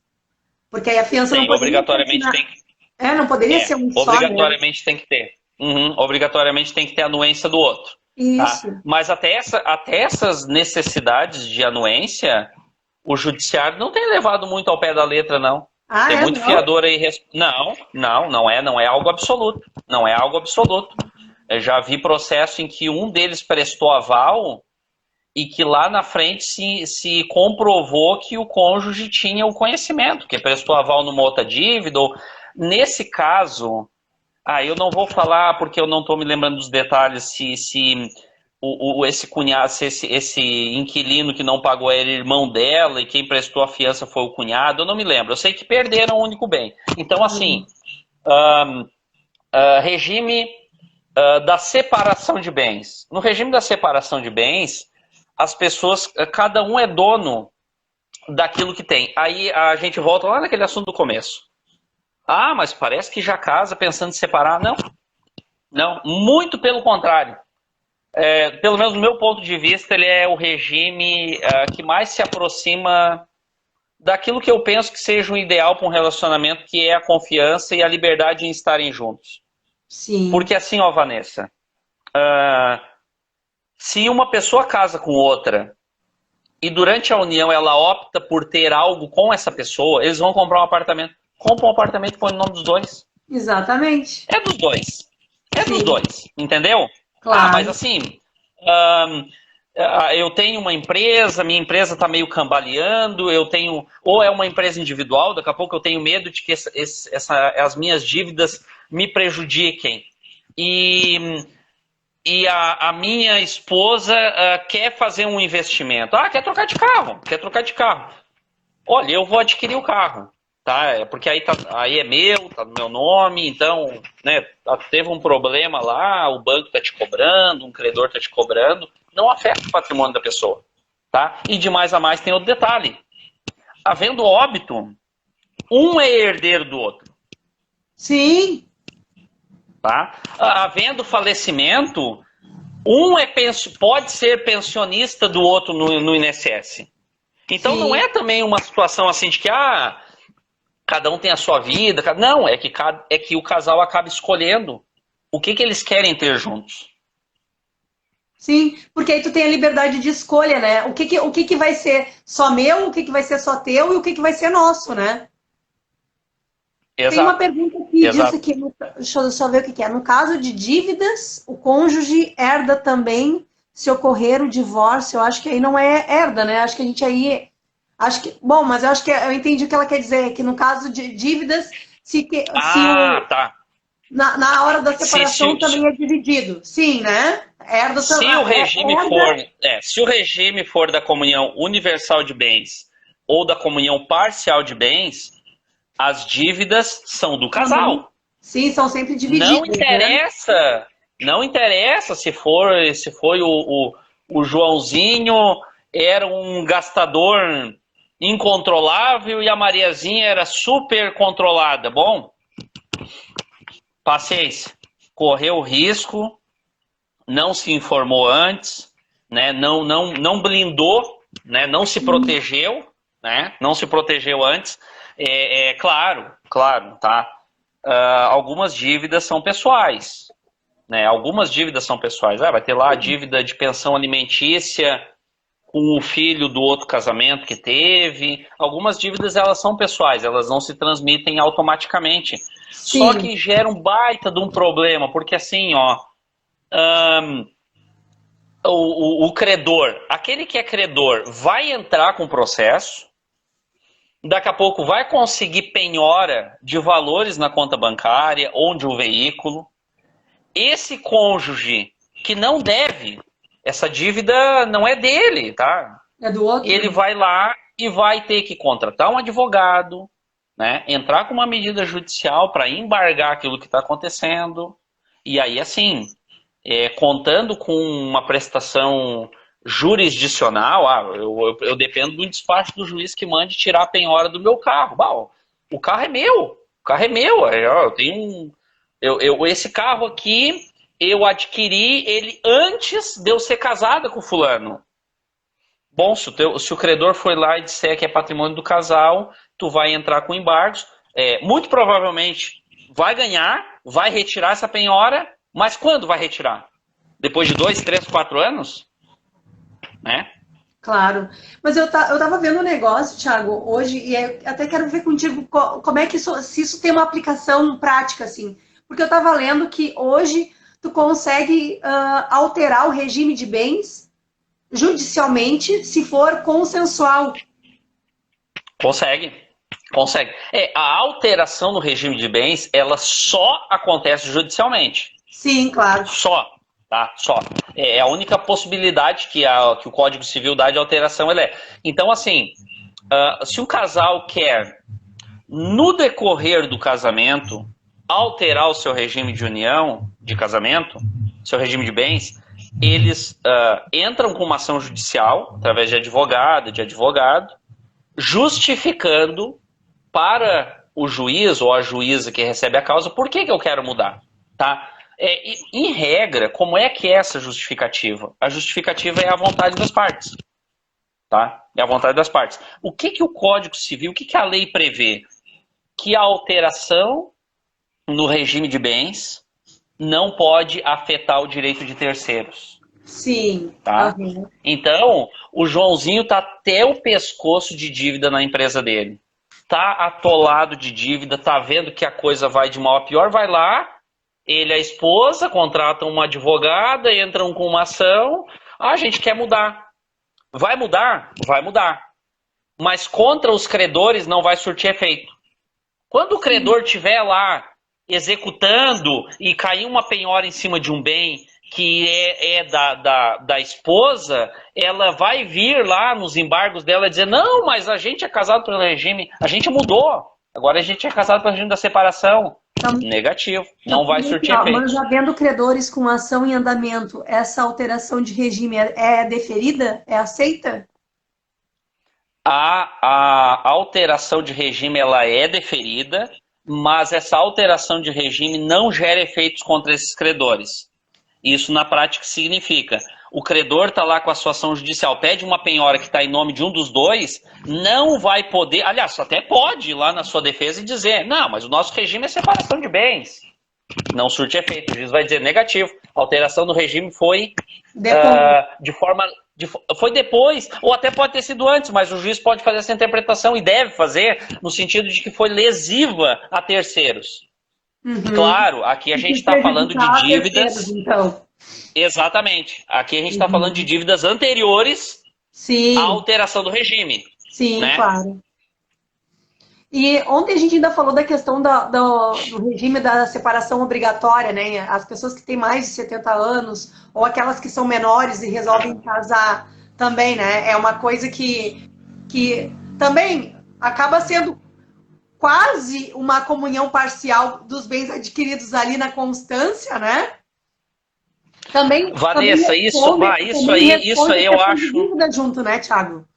Porque aí a fiança não poderia... Obrigatoriamente tem que... não poderia ser um só, obrigatoriamente tem que ter. Obrigatoriamente tem que ter a anuência do outro. Isso. Tá? Mas até essas necessidades de anuência, o judiciário não tem levado muito ao pé da letra, não. Tem muito fiador aí... Não é algo absoluto. Não é algo absoluto. Eu já vi processo em que um deles prestou aval e que lá na frente se comprovou que o cônjuge tinha o conhecimento, que prestou aval numa outra dívida. Nesse caso, eu não vou falar porque eu não estou me lembrando dos detalhes se esse cunhado, esse inquilino que não pagou era irmão dela e quem prestou a fiança foi o cunhado, eu não me lembro. Eu sei que perderam o único bem. Então, assim, regime da separação de bens. No regime da separação de bens, as pessoas, cada um é dono daquilo que tem. Aí a gente volta lá naquele assunto do começo. Ah, mas parece que já casa pensando em separar. Não, não, muito pelo contrário. Pelo menos do meu ponto de vista, ele é o regime que mais se aproxima daquilo que eu penso que seja o ideal para um relacionamento, que é a confiança e a liberdade em estarem juntos. Sim. Porque assim, ó, Vanessa, se uma pessoa casa com outra e durante a união ela opta por ter algo com essa pessoa, eles vão comprar um apartamento. Compra um apartamento e põe no nome dos dois. Exatamente. É dos dois. É Sim. dos dois, entendeu? Claro. Mas assim, eu tenho uma empresa, minha empresa está meio cambaleando, ou é uma empresa individual, daqui a pouco eu tenho medo de que as minhas dívidas me prejudiquem. E a minha esposa quer fazer um investimento. Quer trocar de carro, Olha, eu vou adquirir o carro. Tá? Porque aí é meu, tá no meu nome, então, né, teve um problema lá, o banco tá te cobrando, um credor tá te cobrando, não afeta o patrimônio da pessoa, tá? E de mais a mais tem outro detalhe. Havendo óbito, um é herdeiro do outro. Sim. Tá? Havendo falecimento, pode ser pensionista do outro no INSS. Então Sim. não é também uma situação assim de que cada um tem a sua vida. Não, é que o casal acaba escolhendo o que eles querem ter juntos. Sim, porque aí tu tem a liberdade de escolha, né? O que vai ser só meu, o que vai ser só teu e o que vai ser nosso, né? Exato. Tem uma pergunta aqui, disso aqui, deixa eu só ver o que é. No caso de dívidas, o cônjuge herda também se ocorrer o divórcio. Eu acho que aí não é herda, né? Acho que a gente aí... Bom, mas eu acho que eu entendi o que ela quer dizer, que no caso de dívidas, tá. Na hora da separação também é dividido. Sim, né? Herda se o regime for da comunhão universal de bens ou da comunhão parcial de bens, as dívidas são do casal. Sim, são sempre divididas. Não interessa se foi o Joãozinho era um gastador incontrolável e a Mariazinha era super controlada. Bom, paciência. Correu risco, não se informou antes, né? Não blindou, né? Não se protegeu, né? Não se protegeu antes. Claro, tá? Algumas dívidas são pessoais, né? Algumas dívidas são pessoais. Vai ter lá a dívida de pensão alimentícia com o filho do outro casamento que teve. Algumas dívidas, elas são pessoais, elas não se transmitem automaticamente. Sim. Só que gera um baita de um problema, porque assim, o credor, aquele que é credor, vai entrar com processo, daqui a pouco vai conseguir penhora de valores na conta bancária ou de um veículo. Esse cônjuge que não deve, essa dívida não é dele, tá? É do outro. Ele vai lá e vai ter que contratar um advogado, né? Entrar com uma medida judicial para embargar aquilo que está acontecendo. E aí, assim, contando com uma prestação jurisdicional, eu dependo do despacho do juiz que mande tirar a penhora do meu carro. O carro é meu. Eu tenho esse carro aqui, eu adquiri ele antes de eu ser casada com o fulano. Bom, se o credor foi lá e disser que é patrimônio do casal, tu vai entrar com embargos. Muito provavelmente vai ganhar, vai retirar essa penhora, mas quando vai retirar? Depois de 2, 3, 4 anos? Né? Claro. Mas eu tava vendo um negócio, Thiago, hoje, e até quero ver contigo como é que se isso tem uma aplicação prática, assim. Porque eu tava lendo que hoje tu consegue alterar o regime de bens judicialmente se for consensual. Consegue. A alteração no regime de bens, ela só acontece judicialmente. Sim, claro. Só. tá? Só. É a única possibilidade que o Código Civil dá de alteração, ele é. Então, assim, se um casal quer, no decorrer do casamento, alterar o seu regime de união, de casamento, seu regime de bens, eles entram com uma ação judicial, através de advogado, justificando para o juiz ou a juíza que recebe a causa por que eu quero mudar, tá? Em regra, como é que é essa justificativa? A justificativa é a vontade das partes, tá? É a vontade das partes. O que o Código Civil, o que a lei prevê? Que a alteração no regime de bens não pode afetar o direito de terceiros. Sim. Tá? Uhum. Então, o Joãozinho tá até o pescoço de dívida na empresa dele. Tá atolado de dívida, tá vendo que a coisa vai de mal a pior, vai lá, ele e a esposa contratam uma advogada, entram com uma ação, a gente quer mudar. Vai mudar? Vai mudar. Mas contra os credores não vai surtir efeito. Quando o credor estiver lá executando e cair uma penhora em cima de um bem que é da esposa, ela vai vir lá nos embargos dela e dizer, não, mas a gente é casado pelo regime, a gente mudou, agora a gente é casado pelo regime da separação. Negativo, não vai surtir efeito. Mas já vendo credores com ação em andamento, essa alteração de regime é deferida? É aceita? A alteração de regime ela é deferida, mas essa alteração de regime não gera efeitos contra esses credores. Isso na prática significa, o credor está lá com a sua ação judicial, pede uma penhora que está em nome de um dos dois, não vai poder, aliás, até pode ir lá na sua defesa e dizer, não, mas o nosso regime é separação de bens. Não surte efeito, o juiz vai dizer negativo, a alteração do regime foi foi depois, ou até pode ter sido antes, mas o juiz pode fazer essa interpretação e deve fazer, no sentido de que foi lesiva a terceiros. Uhum. Claro, aqui a gente está falando de dívidas. Então. Exatamente. Aqui a gente está falando de dívidas anteriores à alteração do regime. Sim, né? Claro. E ontem a gente ainda falou da questão do regime da separação obrigatória, né? As pessoas que têm mais de 70 anos, ou aquelas que são menores e resolvem casar também, né? É uma coisa que também acaba sendo quase uma comunhão parcial dos bens adquiridos ali na constância, né? Também. Vanessa, isso aí eu acho. Dívida junto, né, Thiago?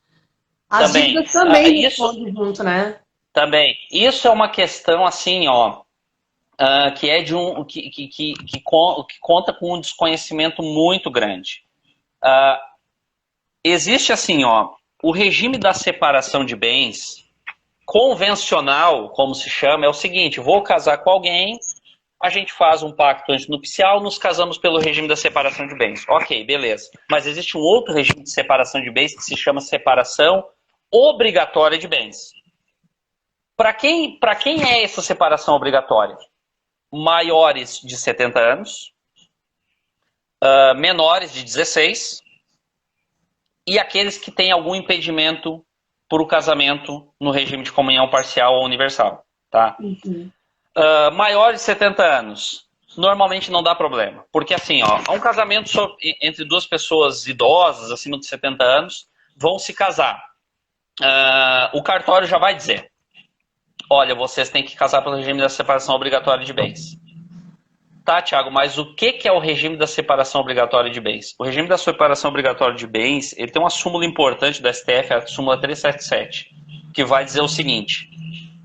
As dívidas também respondem junto, né? Também. Isso é uma questão assim, ó, que é de que conta com um desconhecimento muito grande. Existe assim, ó, o regime da separação de bens convencional, como se chama, é o seguinte: vou casar com alguém, a gente faz um pacto antinupcial, nos casamos pelo regime da separação de bens. Ok, beleza. Mas existe um outro regime de separação de bens que se chama separação obrigatória de bens. Para quem é essa separação obrigatória? Maiores de 70 anos, menores de 16 e aqueles que têm algum impedimento por o casamento no regime de comunhão parcial ou universal. Tá? Uhum. Maiores de 70 anos, normalmente não dá problema. Porque assim, ó, um casamento entre duas pessoas idosas, acima de 70 anos, vão se casar. O cartório já vai dizer: olha, vocês têm que casar pelo regime da separação obrigatória de bens. Tá, Thiago, mas o que é o regime da separação obrigatória de bens? O regime da separação obrigatória de bens, ele tem uma súmula importante da STF, a súmula 377, que vai dizer o seguinte: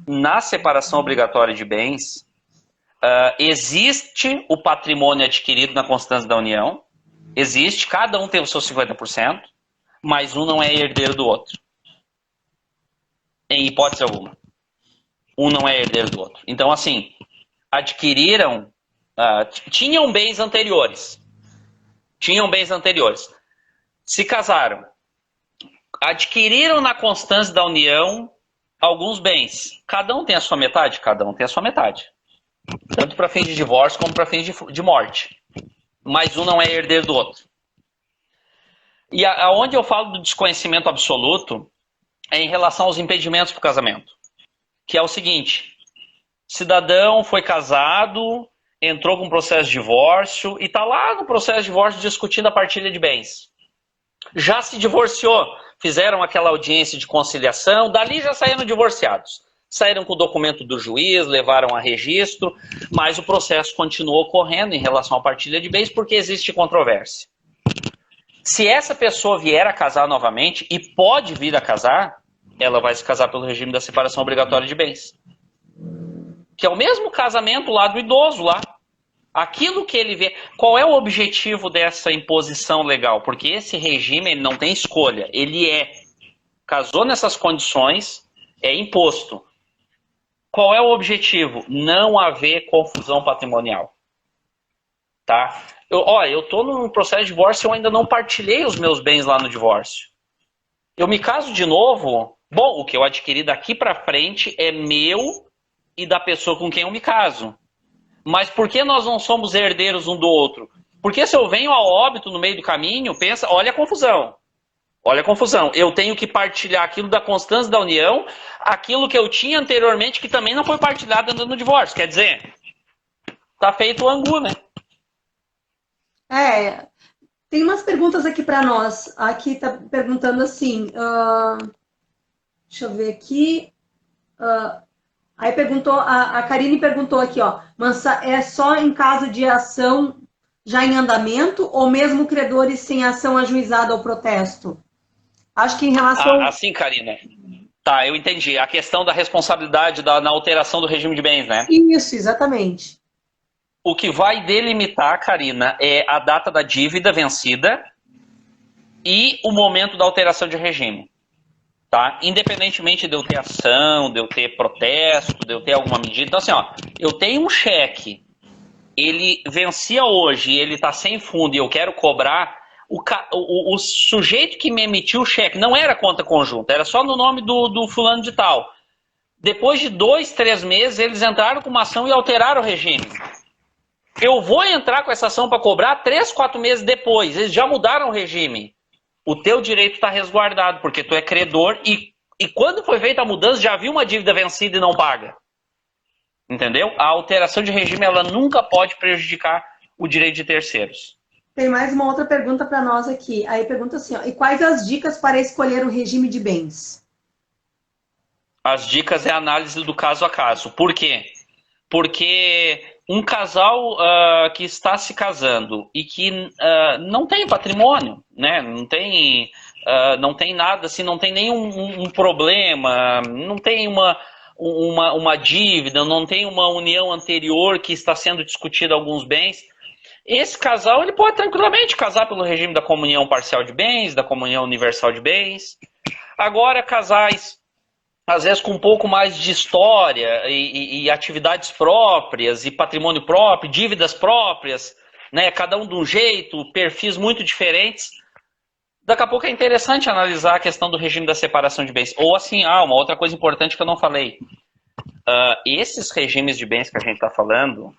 na separação obrigatória de bens, existe o patrimônio adquirido na constância da união, existe, cada um tem o seu 50%, mas um não é herdeiro do outro. Em hipótese alguma. Um não é herdeiro do outro. Então, assim, adquiriram, tinham bens anteriores. Se casaram. Adquiriram na constância da união alguns bens. Cada um tem a sua metade? Cada um tem a sua metade. Tanto para fins de divórcio como para fins de morte. Mas um não é herdeiro do outro. E aonde eu falo do desconhecimento absoluto é em relação aos impedimentos para o casamento. Que é o seguinte: cidadão foi casado entrou com processo de divórcio e está lá no processo de divórcio discutindo a partilha de bens. Já se divorciou, fizeram aquela audiência de conciliação, dali já saíram divorciados. Saíram com o documento do juiz, levaram a registro, mas o processo continuou correndo em relação à partilha de bens porque existe controvérsia. Se essa pessoa vier a casar novamente, e pode vir a casar, ela vai se casar pelo regime da separação obrigatória de bens. Que é o mesmo casamento lá do idoso lá. Aquilo que ele vê. Qual é o objetivo dessa imposição legal? Porque esse regime ele não tem escolha. Ele casou nessas condições, é imposto. Qual é o objetivo? Não haver confusão patrimonial. Tá? Eu estou num processo de divórcio e eu ainda não partilhei os meus bens lá no divórcio. Eu me caso de novo. Bom, o que eu adquiri daqui para frente é meu e da pessoa com quem eu me caso. Mas por que nós não somos herdeiros um do outro? Porque se eu venho a óbito no meio do caminho, pensa, olha a confusão. Olha a confusão. Eu tenho que partilhar aquilo da constância da união, aquilo que eu tinha anteriormente que também não foi partilhado dentro do divórcio. Quer dizer, tá feito o angu, né? Tem umas perguntas aqui para nós. Aqui tá perguntando assim, deixa eu ver aqui. Aí perguntou, a Karine perguntou aqui, ó, mas é só em caso de ação já em andamento ou mesmo credores sem ação ajuizada ao protesto? Acho que em relação... Assim, Karina. Tá, eu entendi. A questão da responsabilidade na alteração do regime de bens, né? Isso, exatamente. O que vai delimitar, Karina, é a data da dívida vencida e o momento da alteração de regime. Tá? Independentemente de eu ter ação, de eu ter protesto, de eu ter alguma medida. Então, assim, ó, eu tenho um cheque, ele vencia hoje e ele está sem fundo e eu quero cobrar, o sujeito que me emitiu o cheque não era conta conjunta, era só no nome do fulano de tal. Depois de 2, 3 meses, eles entraram com uma ação e alteraram o regime. Eu vou entrar com essa ação para cobrar 3, 4 meses depois. Eles já mudaram o regime. O teu direito está resguardado, porque tu é credor e quando foi feita a mudança, já viu uma dívida vencida e não paga. Entendeu? A alteração de regime, ela nunca pode prejudicar o direito de terceiros. Tem mais uma outra pergunta para nós aqui. Aí pergunta assim, ó, e quais as dicas para escolher o regime de bens? As dicas é a análise do caso a caso. Por quê? Porque um casal que está se casando e que não tem patrimônio, né? Não tem nada, assim, não tem nenhum problema, não tem uma dívida, não tem uma união anterior que está sendo discutida alguns bens. Esse casal ele pode tranquilamente casar pelo regime da comunhão parcial de bens, da comunhão universal de bens. Agora, casais às vezes com um pouco mais de história e atividades próprias, e patrimônio próprio, dívidas próprias, né? Cada um de um jeito, perfis muito diferentes. Daqui a pouco é interessante analisar a questão do regime da separação de bens. Ou assim, uma outra coisa importante que eu não falei. Esses regimes de bens que a gente está falando,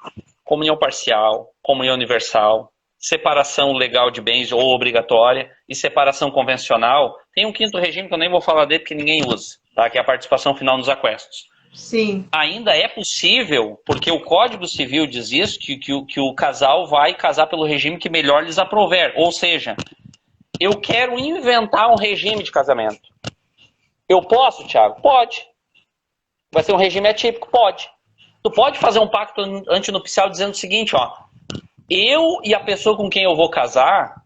comunhão parcial, comunhão universal, separação legal de bens ou obrigatória e separação convencional, tem um quinto regime que eu nem vou falar dele porque ninguém usa, tá? Que é a participação final nos aquestos. Sim. Ainda é possível, porque o Código Civil diz isso, que o casal vai casar pelo regime que melhor lhes aprouver. Ou seja, eu quero inventar um regime de casamento. Eu posso, Thiago? Pode. Vai ser um regime atípico? Pode. Tu pode fazer um pacto antinupcial dizendo o seguinte, ó. Eu e a pessoa com quem eu vou casar,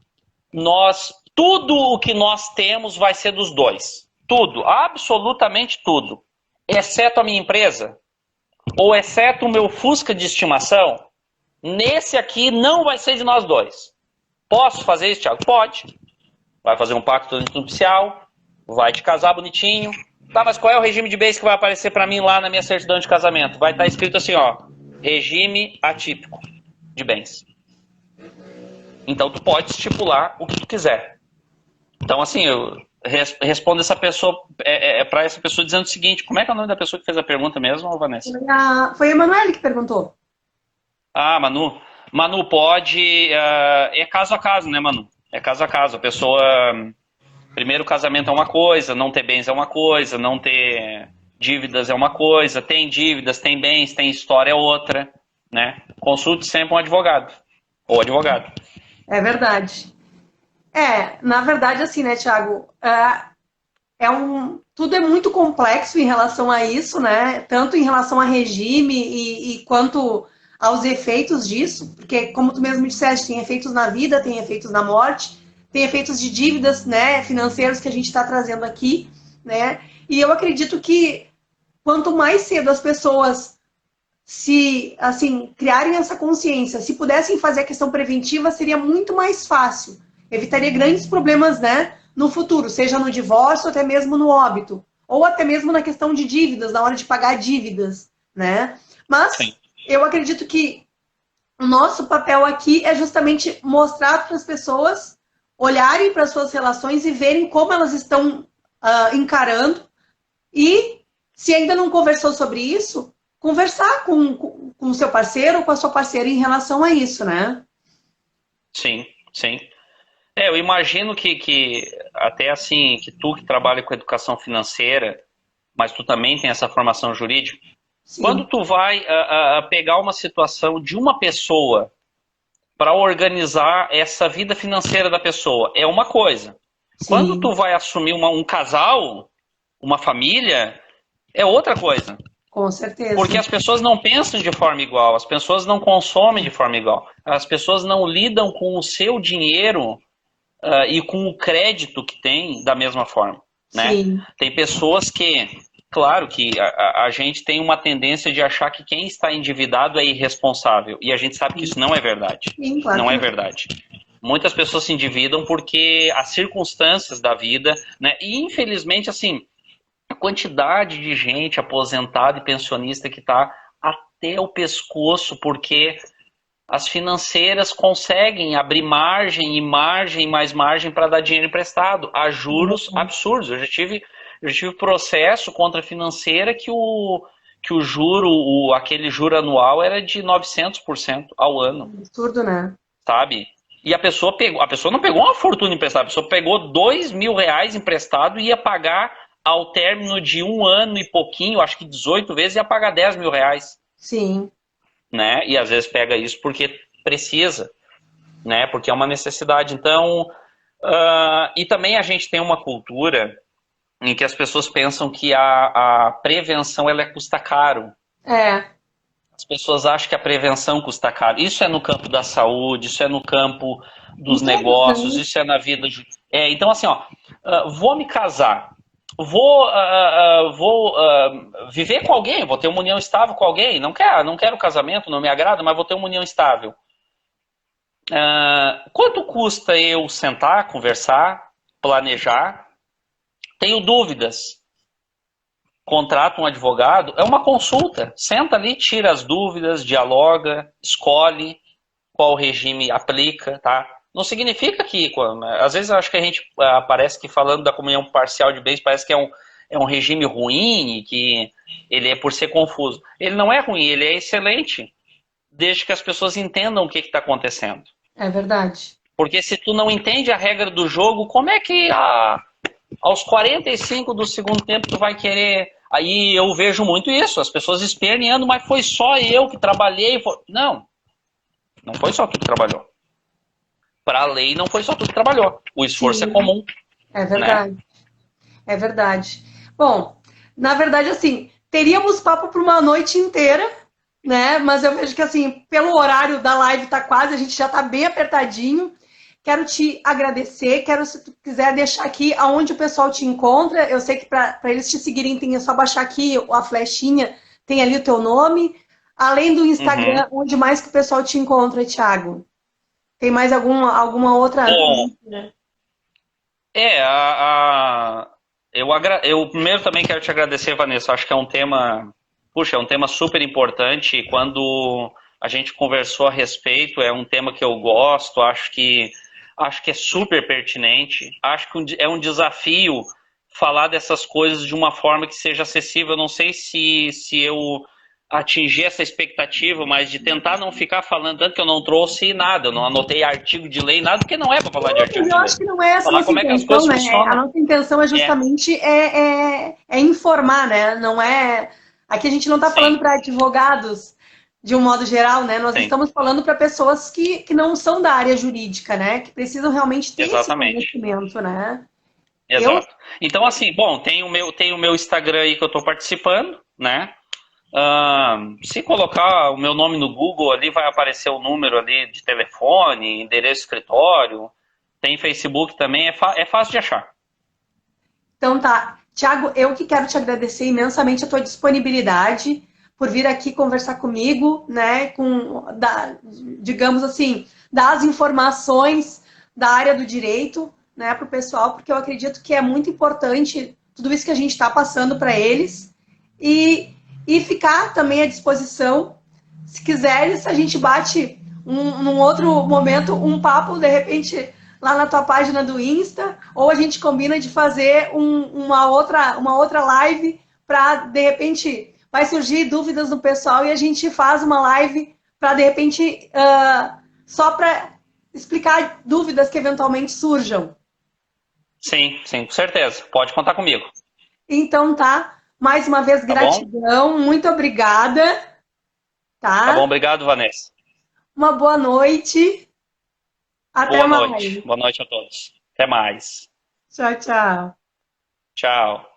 tudo o que nós temos vai ser dos dois. Tudo, absolutamente tudo. Exceto a minha empresa, ou exceto o meu Fusca de estimação, nesse aqui não vai ser de nós dois. Posso fazer isso, Thiago? Pode. Vai fazer um pacto antinupcial, vai te casar bonitinho. Tá, mas qual é o regime de bens que vai aparecer para mim lá na minha certidão de casamento? Vai estar escrito assim, ó, regime atípico de bens. Então tu pode estipular o que tu quiser. Então assim, eu respondo essa pessoa para essa pessoa dizendo o seguinte: como é que é o nome da pessoa que fez a pergunta mesmo, Vanessa? Foi a Emanuele que perguntou. Manu. Manu, pode... é caso a caso, né, Manu? É caso a caso. A pessoa... Primeiro, casamento é uma coisa, não ter bens é uma coisa, não ter dívidas é uma coisa, tem dívidas, tem bens, tem história é outra. né? Consulte sempre um advogado ou advogado. É verdade. Na verdade, assim, né, Thiago? Tudo é muito complexo em relação a isso, né? Tanto em relação a regime e quanto aos efeitos disso, porque, como tu mesmo disseste, tem efeitos na vida, tem efeitos na morte, tem efeitos de dívidas, né, financeiros que a gente está trazendo aqui, né? E eu acredito que quanto mais cedo as pessoas se, assim, criarem essa consciência, se pudessem fazer a questão preventiva, seria muito mais fácil. Evitaria grandes problemas, né, no futuro, seja no divórcio, até mesmo no óbito, ou até mesmo na questão de dívidas, na hora de pagar dívidas, né? Mas Sim. eu acredito que o nosso papel aqui é justamente mostrar para as pessoas olharem para as suas relações e verem como elas estão encarando. E se ainda não conversou sobre isso, conversar com o seu parceiro ou com a sua parceira em relação a isso, né? Sim, sim. Eu imagino que até assim, que tu que trabalha com educação financeira, mas tu também tem essa formação jurídica, quando Sim. tu vai pegar uma situação de uma pessoa para organizar essa vida financeira da pessoa, é uma coisa. Quando Sim, tu vai assumir um casal, uma família, é outra coisa. com Porque certeza. as pessoas não pensam de forma igual, as pessoas não consomem de forma igual, as pessoas não lidam com o seu dinheiro e com o crédito que tem da mesma forma, né? Sim, Tem pessoas que, claro que a gente tem uma tendência de achar que quem está endividado é irresponsável, e a gente sabe que isso não é verdade. sim, claro Não que é não. verdade. Muitas pessoas se endividam porque as circunstâncias da vida, né? E infelizmente, assim, a quantidade de gente aposentada e pensionista que está até o pescoço porque as financeiras conseguem abrir margem e margem mais margem para dar dinheiro emprestado a juros absurdos. Eu já tive processo contra a financeira que o juro, aquele juro anual era de 900% ao ano, Absurdo, né? sabe? E a pessoa não pegou uma fortuna emprestada, a pessoa pegou R$ 2.000 emprestado e ia pagar ao término de um ano e pouquinho, acho que 18 vezes, ia pagar R$ 10.000, Sim, né? E às vezes pega isso porque precisa, né? Porque é uma necessidade. Então, e também a gente tem uma cultura em que as pessoas pensam que a prevenção ela custa caro. é. As pessoas acham que a prevenção custa caro. Isso é no campo da saúde, isso é no campo Em dos todos, negócios, né? isso é na vida. Então, assim, ó, vou me casar, vou viver com alguém, vou ter uma união estável com alguém. Não quero casamento, não me agrada, mas vou ter uma união estável. Quanto custa eu sentar, conversar, planejar? Tenho dúvidas. Contrata um advogado, é uma consulta. Senta ali, tira as dúvidas, dialoga, escolhe qual regime aplica, tá? Não significa que, às vezes eu acho que a gente parece que falando da comunhão parcial de bens, parece que é um regime ruim e que ele é por ser confuso. Ele não é ruim, ele é excelente, desde que as pessoas entendam o que está acontecendo. É verdade. Porque se tu não entende a regra do jogo, como é que aos 45 do segundo tempo tu vai querer... Aí eu vejo muito isso, as pessoas esperneando, mas foi só eu que trabalhei. Não, não foi só tu que trabalhou. Para a lei não foi só tu que trabalhou. O esforço é Sim, comum, é né? verdade. É verdade. Bom, na verdade, assim, teríamos papo por uma noite inteira, né? Mas eu vejo que, assim, pelo horário da live tá quase, a gente já tá bem apertadinho. Quero te agradecer. Quero, se tu quiser, deixar aqui aonde o pessoal te encontra. Eu sei que para eles te seguirem, tem é só baixar aqui a flechinha, tem ali o teu nome. Além do Uhum. Instagram, onde mais que o pessoal te encontra, Thiago? Tem mais alguma outra? Bom, é, eu primeiro também quero te agradecer, Vanessa. Acho que é um tema, puxa, é um tema super importante. E quando a gente conversou a respeito, é um tema que eu gosto, acho que é super pertinente. Acho que é um desafio falar dessas coisas de uma forma que seja acessível. Eu não sei se eu atingir essa expectativa, mas de tentar não ficar falando, tanto que eu não trouxe nada, eu não anotei artigo de lei, nada, porque não é para falar de artigo Mas de eu lei. acho que não é essa a Falar nossa como é que as intenção, coisas né? A funcionam. nossa intenção é É, justamente informar, né? Não é. Aqui a gente não está falando sim, para advogados, de um modo geral, né? Nós Sim, estamos falando para pessoas que não são da área jurídica, né? Que precisam realmente ter esse exatamente. conhecimento, né? Eu, Exato. Então, assim, bom, tem o meu Instagram aí que eu estou participando, né? Se colocar o meu nome no Google ali, vai aparecer o número ali de telefone, endereço escritório. Tem Facebook também, é fácil de achar. então tá. Tiago, eu que quero te agradecer imensamente a tua disponibilidade por vir aqui conversar comigo, né? Digamos assim, dar as informações da área do direito, né, para o pessoal, porque eu acredito que é muito importante tudo isso que a gente está passando para eles e ficar também à disposição. Se quiseres, a gente bate num outro momento um papo, de repente, lá na tua página do Insta, ou a gente combina de fazer uma outra live para, de repente, vai surgir dúvidas do pessoal e a gente faz uma live para, de repente, só para explicar dúvidas que eventualmente surjam. Sim, sim, com certeza. Pode contar comigo. Então, tá. Mais uma vez, Tá bom? gratidão. Muito obrigada. Tá bom, Tá? obrigado, Vanessa. Uma boa noite. Até Boa noite. mais. Boa noite a todos. Até mais. Tchau, tchau. Tchau.